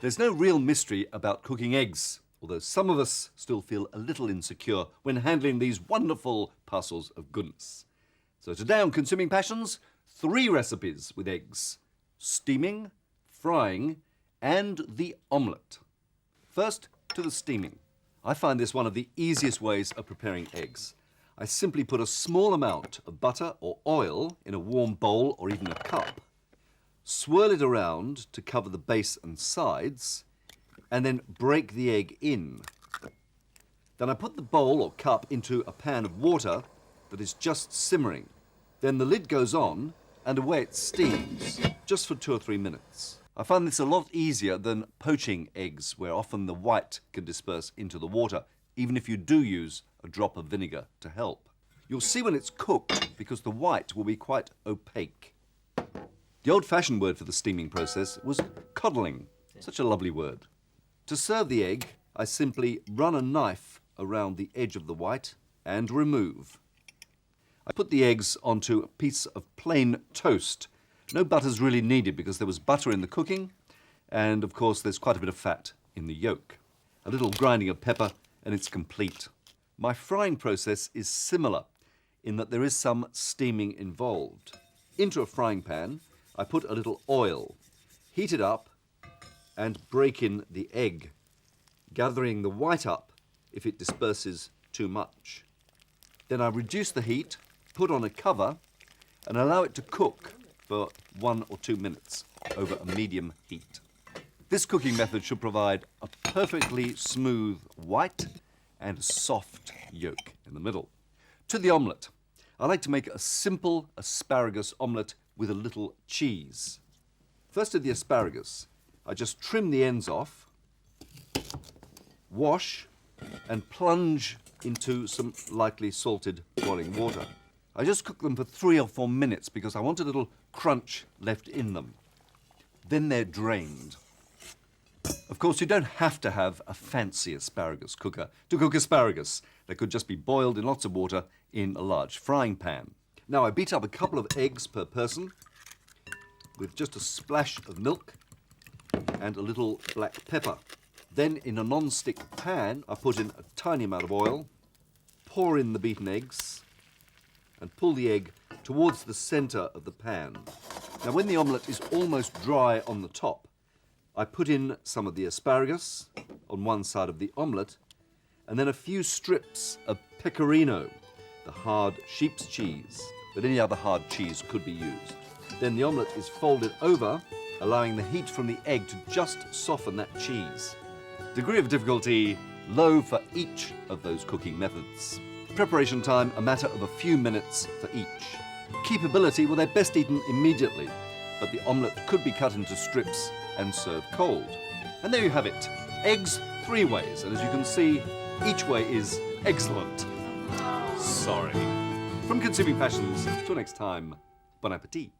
There's no real mystery about cooking eggs, although some of us still feel a little insecure when handling these wonderful parcels of goodness. So today on Consuming Passions, 3 recipes with eggs: steaming, frying, and the omelette. First, to the steaming. I find this one of the easiest ways of preparing eggs. I simply put a small amount of butter or oil in a warm bowl or even a cup, swirl it around to cover the base and sides, and then break the egg in. Then I put the bowl or cup into a pan of water that is just simmering. Then the lid goes on and away it steams, just for 2 or 3 minutes. I find this a lot easier than poaching eggs, where often the white can disperse into the water, even if you do use a drop of vinegar to help. You'll see when it's cooked because the white will be quite opaque. The old-fashioned word for the steaming process was coddling. Such a lovely word. To serve the egg, I simply run a knife around the edge of the white and remove. I put the eggs onto a piece of plain toast. No butter's really needed because there was butter in the cooking, and of course there's quite a bit of fat in the yolk. A little grinding of pepper and it's complete. My frying process is similar in that there is some steaming involved. Into a frying pan, I put a little oil, heat it up, and break in the egg, gathering the white up if it disperses too much. Then I reduce the heat, put on a cover, and allow it to cook for 1 or 2 minutes over a medium heat. This cooking method should provide a perfectly smooth white and a soft yolk in the middle. To the omelette. I like to make a simple asparagus omelette with a little cheese. First, to the asparagus, I just trim the ends off, wash, and plunge into some lightly salted boiling water. I just cook them for 3 or 4 minutes because I want a little crunch left in them. Then they're drained. Of course, you don't have to have a fancy asparagus cooker to cook asparagus. They could just be boiled in lots of water in a large frying pan. Now, I beat up a couple of eggs per person with just a splash of milk and a little black pepper. Then, in a non-stick pan, I put in a tiny amount of oil, pour in the beaten eggs, and pull the egg towards the center of the pan. Now, when the omelette is almost dry on the top, I put in some of the asparagus on one side of the omelette, and then a few strips of pecorino, the hard sheep's cheese, but any other hard cheese could be used. Then the omelette is folded over, allowing the heat from the egg to just soften that cheese. Degree of difficulty low for each of those cooking methods. Preparation time a matter of a few minutes for each. Keepability, well, they're best eaten immediately, but the omelette could be cut into strips and served cold. And there you have it. Eggs 3 ways, and as you can see, each way is excellent. Sorry. From Consuming Passions, till next time, bon appetit.